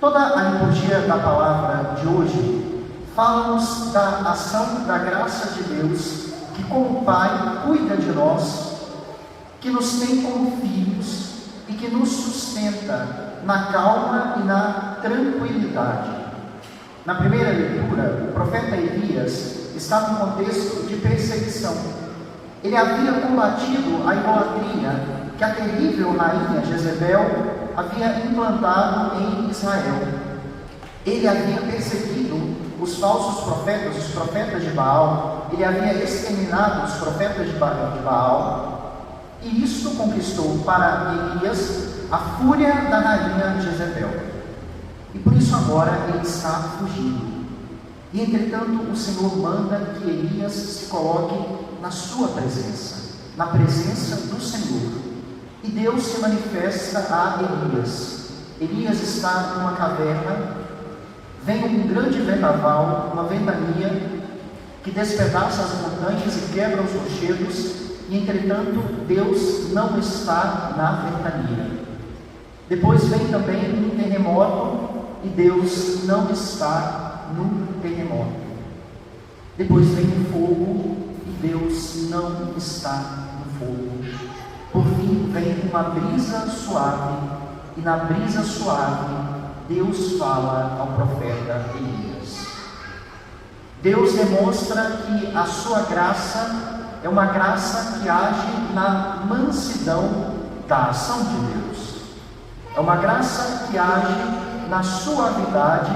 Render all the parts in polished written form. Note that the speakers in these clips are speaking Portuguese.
Toda a liturgia da palavra de hoje fala-nos da ação da graça de Deus, que como Pai cuida de nós, que nos tem como filhos e que nos sustenta na calma e na tranquilidade. Na primeira leitura, o profeta Elias estava em contexto de perseguição. Ele havia combatido a idolatria que a terrível rainha Jezebel havia implantado em Israel. Ele havia perseguido os falsos profetas, os profetas de Baal. Ele havia exterminado os profetas de Baal. E isto conquistou para Elias a fúria da rainha Jezebel. E por isso agora ele está fugindo. E entretanto o Senhor manda que Elias se coloque na sua presença, na presença do Senhor. E Deus se manifesta a Elias. Elias está numa caverna, vem um grande vendaval, uma ventania, que despedaça as montanhas e quebra os rochedos, e entretanto Deus não está na ventania. Depois vem também um terremoto, e Deus não está no terremoto. Depois vem o fogo, e Deus não está no fogo. Por fim vem uma brisa suave, e na brisa suave Deus fala ao profeta Elias. Deus demonstra que a sua graça é uma graça que age na mansidão da ação de Deus. É uma graça que age na suavidade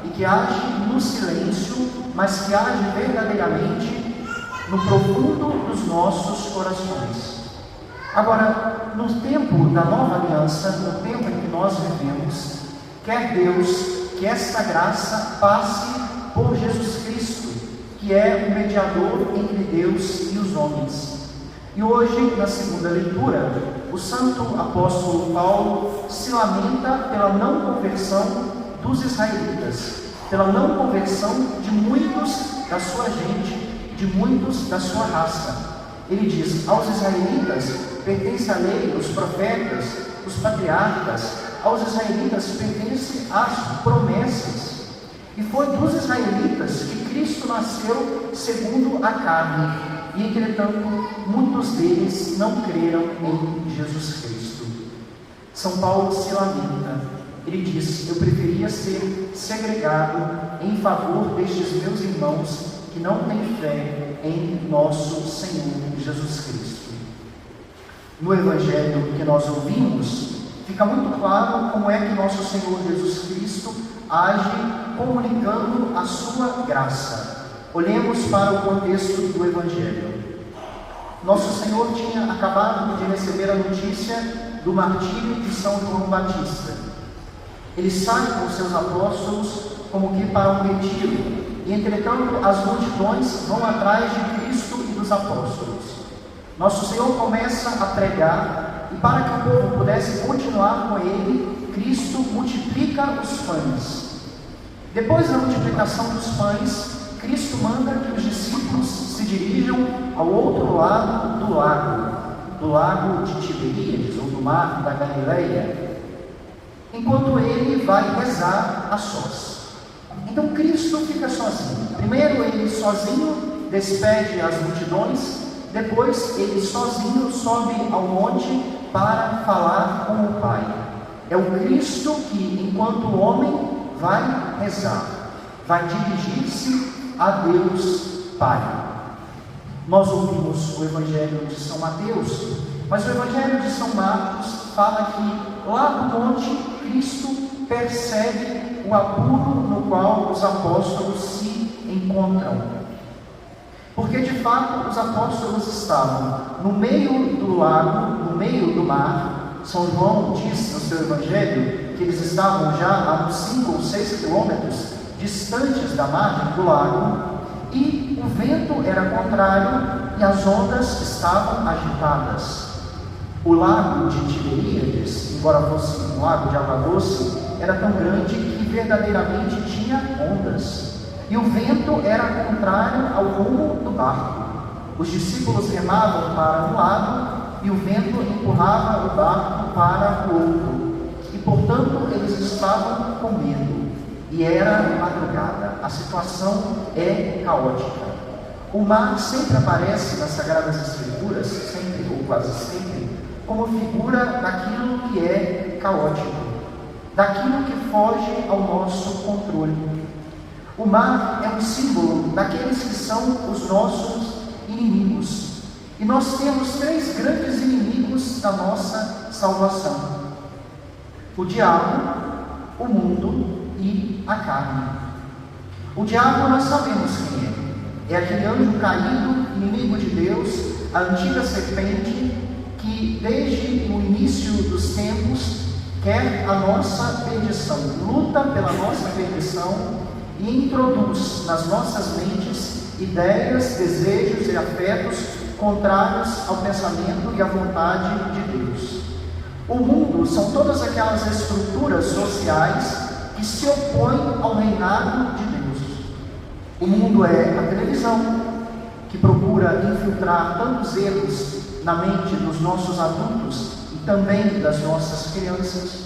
e que age no silêncio, mas que age verdadeiramente no profundo dos nossos corações. Agora, no tempo da nova aliança, no tempo em que nós vivemos, quer Deus que esta graça passe por Jesus Cristo, que é o mediador entre Deus e os homens. E hoje, na segunda leitura, o santo apóstolo Paulo se lamenta pela não conversão dos israelitas, pela não conversão de muitos da sua gente, de muitos da sua raça. Ele diz: aos israelitas pertence a lei, os profetas, os patriarcas, aos israelitas pertence as promessas. E foi dos israelitas que Cristo nasceu segundo a carne, e entretanto muitos deles não creram em Jesus Cristo. São Paulo se lamenta. Ele diz: eu preferia ser segregado em favor destes meus irmãos que não têm fé em nosso Senhor Jesus Cristo. No Evangelho que nós ouvimos, fica muito claro como é que nosso Senhor Jesus Cristo age comunicando a sua graça. Olhemos para o contexto do Evangelho. Nosso Senhor tinha acabado de receber a notícia do martírio de São João Batista. Ele sai com os seus apóstolos como que para um retiro, e entretanto as multidões vão atrás de Cristo e dos apóstolos. Nosso Senhor começa a pregar, e para que o povo pudesse continuar com ele, Cristo multiplica os pães. Depois da multiplicação dos pães, Cristo manda que os discípulos se dirijam ao outro lado do lago de Tiberíades, ou do mar da Galileia, enquanto ele vai rezar a sós. Então Cristo fica sozinho. Primeiro ele sozinho despede as multidões, depois ele sozinho sobe ao monte para falar com o Pai. É o Cristo que, enquanto homem, vai rezar, vai dirigir-se a Deus Pai. Nós ouvimos o Evangelho de São Mateus, mas o Evangelho de São Marcos fala que lá no monte Cristo percebe o apuro no qual os apóstolos se encontram. Porque de fato os apóstolos estavam no meio do lago, no meio do mar. São João diz no seu Evangelho que eles estavam já a uns 5 ou 6 quilômetros distantes da margem do lago, e o vento era contrário e as ondas estavam agitadas. O lago de Tiberíades, embora fosse um lago de água doce, era tão grande que verdadeiramente tinha ondas, e o vento era contrário ao rumo do barco. Os discípulos remavam para um lado e o vento empurrava o barco para o outro, e portanto eles estavam com medo e era madrugada. A situação é caótica. O mar sempre aparece nas Sagradas Escrituras, sempre ou quase sempre, como figura daquilo que é caótico, daquilo que foge ao nosso controle. O mar é um símbolo daqueles que são os nossos inimigos. E nós temos 3 grandes inimigos da nossa salvação: o diabo, o mundo e a carne. O diabo nós sabemos quem é. É aquele anjo caído, inimigo de Deus, a antiga serpente que desde o início dos tempos quer a nossa perdição, luta pela nossa perdição e introduz nas nossas mentes ideias, desejos e afetos contrários ao pensamento e à vontade de Deus. O mundo são todas aquelas estruturas sociais que se opõem ao reinado de Deus. O mundo é a televisão, que procura infiltrar tantos erros na mente dos nossos adultos e também das nossas crianças.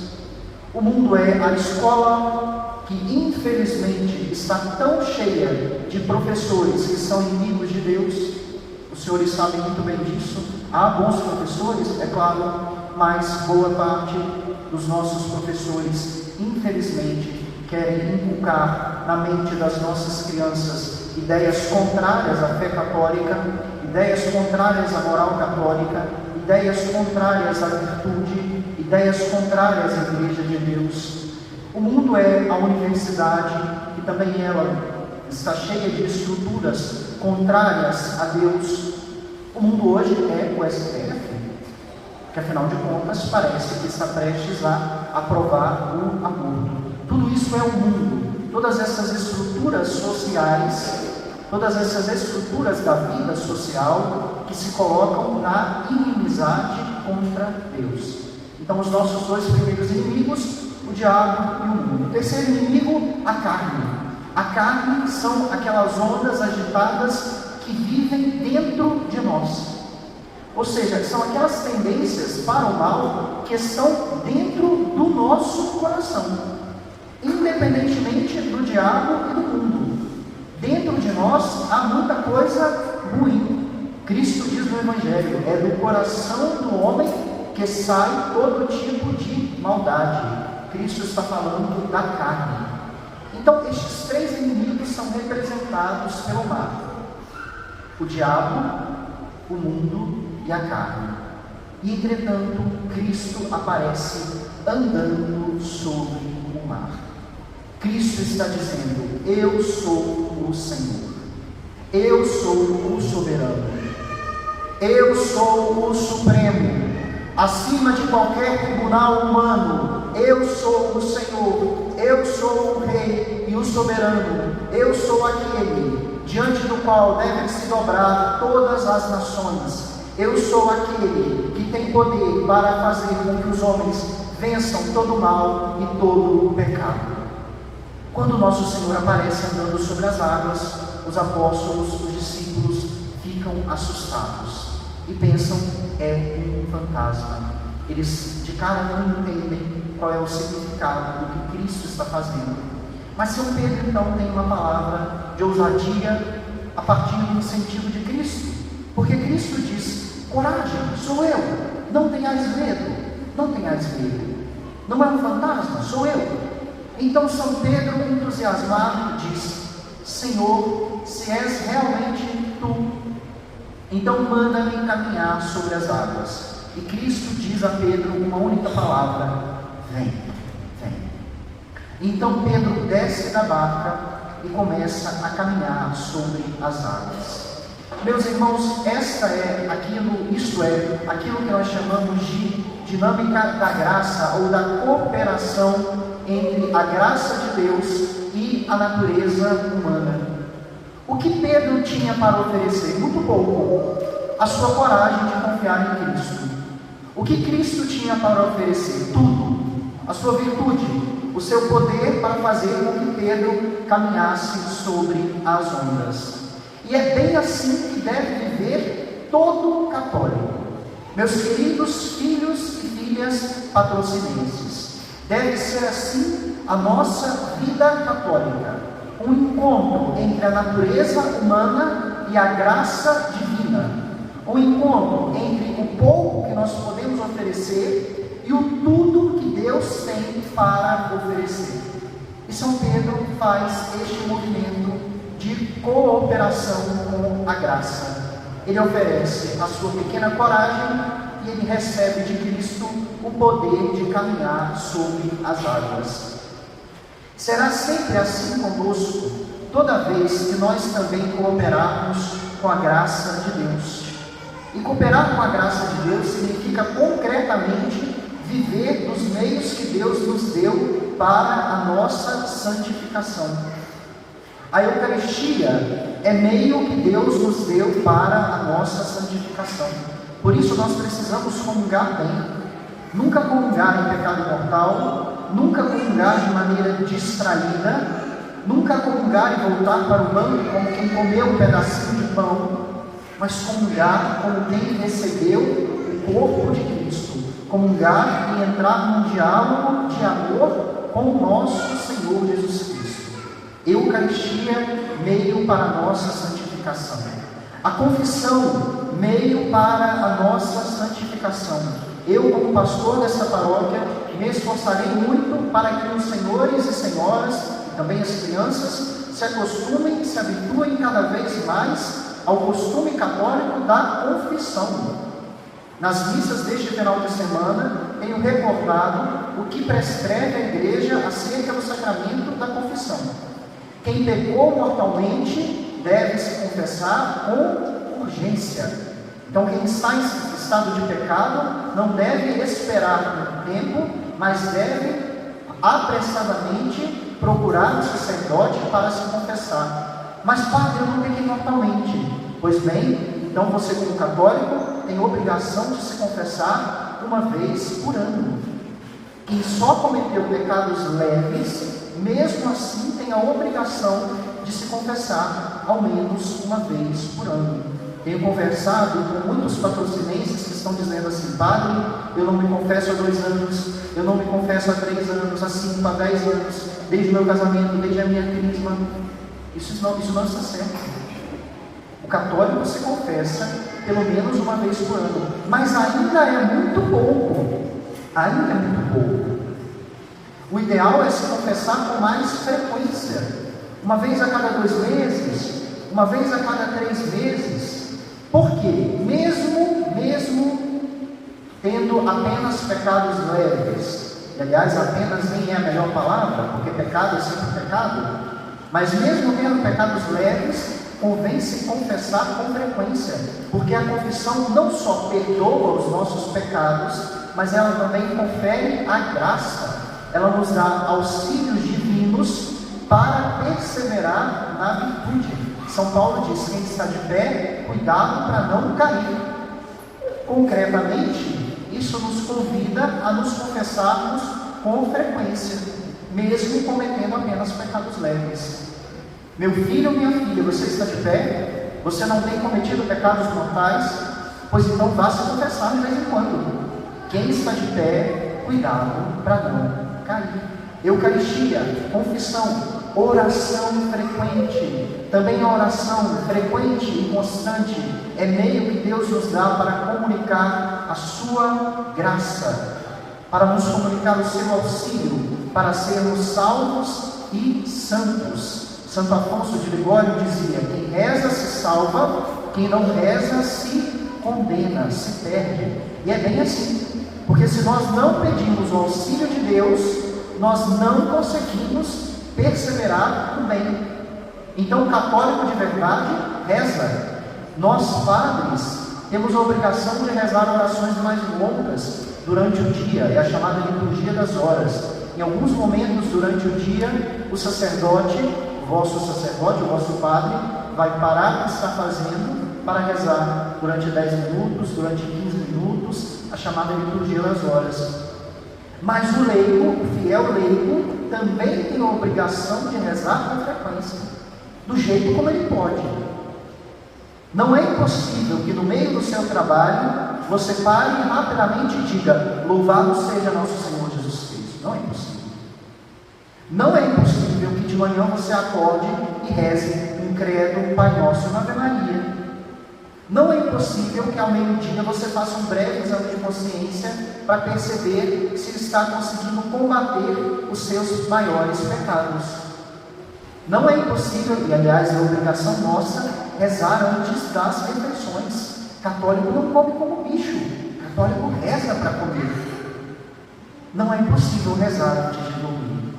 O mundo é a escola, que infelizmente está tão cheia de professores que são inimigos de Deus. Os senhores sabem muito bem disso. Há bons professores, é claro, mas boa parte dos nossos professores, infelizmente, querem inculcar na mente das nossas crianças ideias contrárias à fé católica, ideias contrárias à moral católica, ideias contrárias à virtude, ideias contrárias à Igreja de Deus. O mundo é a universidade, que também ela está cheia de estruturas contrárias a Deus. O mundo hoje é o STF, que afinal de contas parece que está prestes a aprovar o aborto. Tudo isso é o mundo, todas essas estruturas sociais, todas essas estruturas da vida social que se colocam na inimizade contra Deus. Então, os nossos 2 primeiros inimigos, o diabo e o mundo. O terceiro inimigo, a carne. A carne são aquelas ondas agitadas que vivem dentro de nós. Ou seja, são aquelas tendências para o mal que estão dentro do nosso coração, independentemente do diabo e do mundo. Dentro de nós há muita coisa ruim. Cristo diz no Evangelho: é do coração do homem que sai todo tipo de maldade. Cristo está falando da carne. Então, estes 3 inimigos são representados pelo mar: o diabo, o mundo e a carne. E, entretanto, Cristo aparece andando sobre o mar. Cristo está dizendo: eu sou o Senhor, eu sou o soberano, eu sou o supremo, acima de qualquer tribunal humano. Eu sou o Senhor, eu sou o Rei e o soberano, eu sou aquele diante do qual devem se dobrar todas as nações. Eu sou aquele que tem poder para fazer com que os homens vençam todo o mal e todo o pecado. Quando o nosso Senhor aparece andando sobre as águas, os apóstolos, os discípulos ficam assustados e pensam: é um fantasma. Eles de cara não entendem qual é o significado do que Cristo está fazendo. Mas São Pedro então tem uma palavra de ousadia a partir do incentivo de Cristo, porque Cristo diz: coragem, sou eu, não tenhais medo, não tenhais medo. Não é um fantasma, sou eu. Então São Pedro, entusiasmado, diz: Senhor, se és realmente tu, então manda-me caminhar sobre as águas. E Cristo diz a Pedro uma única palavra: vem, vem. Então Pedro desce da barca e começa a caminhar sobre as águas. Meus irmãos, isto é aquilo que nós chamamos de dinâmica da graça, ou da cooperação entre a graça de Deus e a natureza humana. O que Pedro tinha para oferecer? Muito pouco. A sua coragem de confiar em Cristo. O que Cristo tinha para oferecer? Tudo. A sua virtude, o seu poder para fazer com que Pedro caminhasse sobre as ondas. E é bem assim que deve viver todo católico. Meus queridos filhos e filhas patrocinenses, Deve ser assim a nossa vida católica, um encontro entre a natureza humana e a graça divina, um encontro entre o pouco que nós podemos oferecer e o tudo que Deus tem para oferecer. E São Pedro faz este movimento de cooperação com a graça. Ele oferece a sua pequena coragem e ele recebe de Cristo o poder de caminhar sobre as águas. Será sempre assim conosco, toda vez que nós também cooperarmos com a graça de Deus. E cooperar com a graça de Deus significa concretamente viver dos meios que Deus nos deu para a nossa santificação. A Eucaristia é meio que Deus nos deu para a nossa santificação. Por isso nós precisamos comungar bem. Nunca comungar em pecado mortal, nunca comungar de maneira distraída, nunca comungar e voltar para o banco como quem comeu um pedacinho de pão, mas comungar como quem recebeu o corpo de Cristo. Comungar e entrar num diálogo de amor com o nosso Senhor Jesus Cristo. Eucaristia, meio para a nossa santificação. A confissão, meio para a nossa santificação. Eu, como pastor dessa paróquia, me esforçarei muito para que os senhores e senhoras, e também as crianças, se acostumem e se habituem cada vez mais ao costume católico da confissão. Nas missas deste final de semana, tenho recordado o que prescreve a Igreja acerca do sacramento da confissão. Quem pecou mortalmente deve se confessar com urgência. Então, quem está em estado de pecado não deve esperar um tempo, mas deve apressadamente procurar o sacerdote para se confessar. Mas, padre, eu não pequei mortalmente. Pois bem, então você, como católico, tem obrigação de se confessar uma vez por ano. Quem só cometeu pecados leves, mesmo assim tem a obrigação de se confessar ao menos uma vez por ano. Tenho conversado com muitos patrocinenses que estão dizendo assim: padre, eu não me confesso há 2 anos, eu não me confesso há 3 anos, há 5, há 10 anos, desde o meu casamento, desde a minha crisma. Isso não está certo. O católico se confessa pelo menos uma vez por ano, mas ainda é muito pouco. Ainda é muito pouco. O ideal é se confessar com mais frequência, uma vez a cada 2 meses, uma vez a cada 3 meses. Por quê? Mesmo tendo apenas pecados leves, e aliás, apenas nem é a melhor palavra, porque pecado é sempre pecado, mas mesmo tendo pecados leves, convém se confessar com frequência, porque a confissão não só perdoa os nossos pecados, mas ela também confere a graça, ela nos dá auxílios divinos para perseverar na virtude. São Paulo diz: quem está de pé, cuidado para não cair. Concretamente, isso nos convida a nos confessarmos com frequência, mesmo cometendo apenas pecados leves. Meu filho ou minha filha, você está de pé? Você não tem cometido pecados mortais? Pois então vá se confessar de vez em quando. Quem está de pé, cuidado para não cair. Eucaristia, confissão, oração frequente. Também a oração frequente e constante é meio que Deus nos dá para comunicar a sua graça, para nos comunicar o seu auxílio, para sermos salvos e santos. Santo Afonso de Ligório dizia: quem reza se salva, quem não reza se condena, se perde. E é bem assim, porque se nós não pedimos o auxílio de Deus, nós não conseguimos perseverar no bem. Então o católico de verdade reza. Nós, padres, temos a obrigação de rezar orações mais longas durante o dia, é a chamada liturgia das horas. Em alguns momentos durante o dia, o sacerdote, o vosso padre, vai parar o que está fazendo para rezar durante 10 minutos, durante 15 minutos, a chamada liturgia das horas. Mas o leigo, o fiel leigo, também tem a obrigação de rezar com frequência, do jeito como ele pode. Não é impossível que no meio do seu trabalho você pare rapidamente e diga: louvado seja nosso Senhor Jesus Cristo. Não é impossível. Não é impossível que de manhã você acorde e reze um credo, um Pai Nosso e uma Ave Maria. Não é impossível que ao meio-dia você faça um breve exame de consciência para perceber se está conseguindo combater os seus maiores pecados. Não é impossível, e aliás é obrigação nossa, rezar antes das refeições. Católico não come como bicho, católico reza para comer. Não é impossível rezar antes de dormir.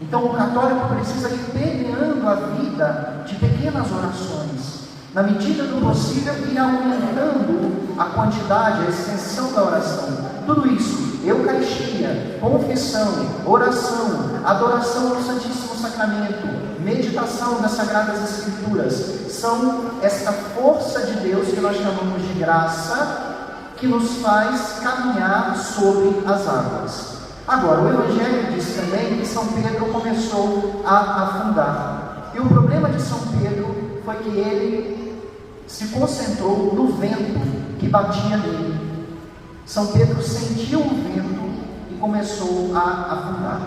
Então o católico precisa ir permeando a vida de pequenas orações, na medida do possível, ir aumentando a quantidade, a extensão da oração. Tudo isso, Eucaristia, confissão, oração, adoração ao Santíssimo Sacramento, meditação das Sagradas Escrituras, são esta força de Deus que nós chamamos de graça, que nos faz caminhar sobre as águas. Agora, o Evangelho diz também que São Pedro começou a afundar. E o problema de São Pedro foi que ele se concentrou no vento que batia nele. São Pedro sentiu o vento e começou a afundar.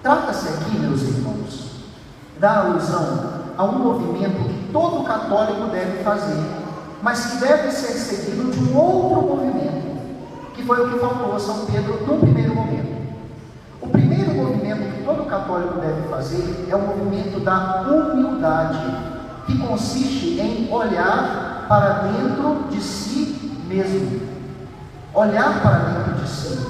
Trata-se aqui, meus irmãos, da alusão a um movimento que todo católico deve fazer, mas que deve ser seguido de um outro movimento, que foi o que faltou a São Pedro no primeiro momento. O primeiro movimento que todo católico deve fazer é o movimento da humildade, que consiste em olhar para dentro de si mesmo. Olhar para dentro de si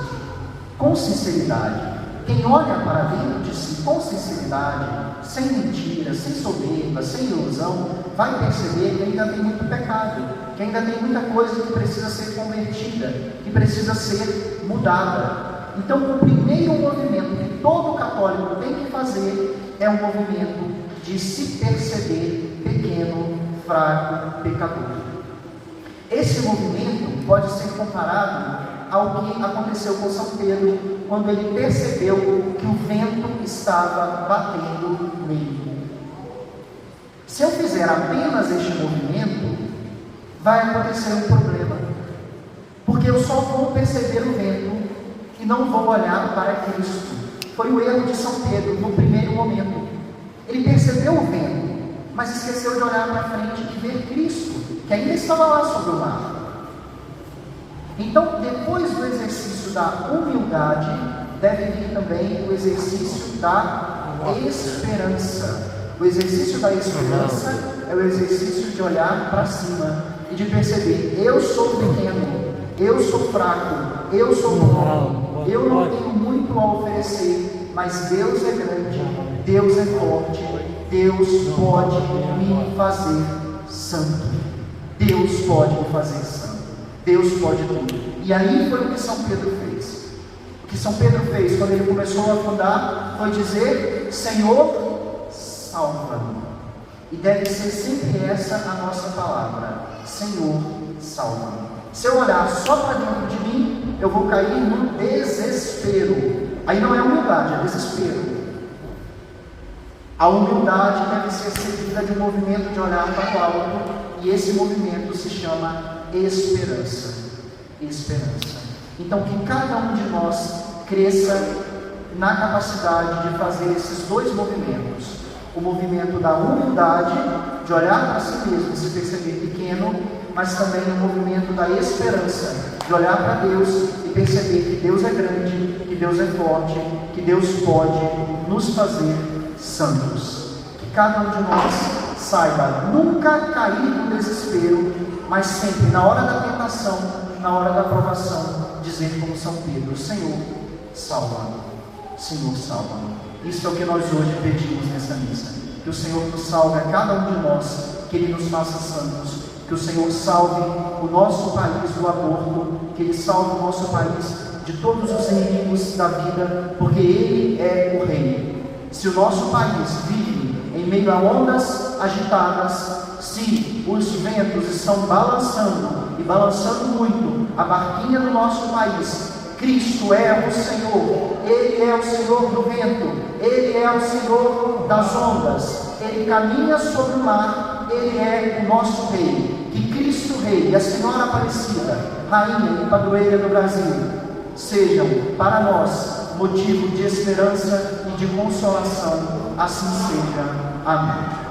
com sinceridade. Quem olha para dentro de si com sinceridade, sem mentira, sem soberba, sem ilusão, vai perceber que ainda tem muito pecado, que ainda tem muita coisa que precisa ser convertida, que precisa ser mudada. Então, o primeiro movimento que todo católico tem que fazer é um movimento de se perceber pequeno, fraco, pecador. Esse movimento pode ser comparado ao que aconteceu com São Pedro, quando ele percebeu que o vento estava batendo nele. Se eu fizer apenas este movimento, vai acontecer um problema, porque eu só vou perceber o vento e não vou olhar para Cristo. Foi o erro de São Pedro no primeiro momento. Ele percebeu o vento, mas esqueceu de olhar para frente e ver Cristo, que ainda estava lá sobre o mar. Então, depois do exercício da humildade, deve vir também o exercício da esperança. O exercício da esperança é o exercício de olhar para cima e de perceber: eu sou pequeno, eu sou fraco, eu sou pobre, eu não tenho muito a oferecer, mas Deus é grande, Deus é forte, Deus pode me fazer santo, Deus pode me fazer santo, Deus pode tudo. E aí foi o que São Pedro fez. O que São Pedro fez quando ele começou a afundar foi dizer: Senhor, salva-me. E deve ser sempre essa a nossa palavra: Senhor, salva-me. Se eu olhar só para dentro de mim, eu vou cair no desespero. Aí não é humildade, é desespero. A humildade deve ser seguida de um movimento de olhar para o alto, e esse movimento se chama esperança. Esperança. Então, que cada um de nós cresça na capacidade de fazer esses dois movimentos: o movimento da humildade, de olhar para si mesmo e se perceber pequeno, mas também o movimento da esperança, de olhar para Deus e perceber que Deus é grande, que Deus é forte, que Deus pode nos fazer santos. Que cada um de nós saiba nunca cair no desespero, mas sempre, na hora da tentação, na hora da provação, dizer como São Pedro: Senhor, salva-me. Senhor, salva-me. Isso é o que nós hoje pedimos nessa missa. Que o Senhor nos salve a cada um de nós, que Ele nos faça santos. Que o Senhor salve o nosso país do aborto, que Ele salve o nosso país de todos os inimigos da vida, porque Ele é o Rei. Se o nosso país vive em meio a ondas agitadas, se os ventos estão balançando, e balançando muito, a barquinha do nosso país, Cristo é o Senhor, Ele é o Senhor do vento, Ele é o Senhor das ondas, Ele caminha sobre o mar, Ele é o nosso Rei. Que Cristo Rei e a Senhora Aparecida, Rainha e Padroeira do Brasil, sejam para nós motivo de esperança e de consolação. Assim seja. Amém.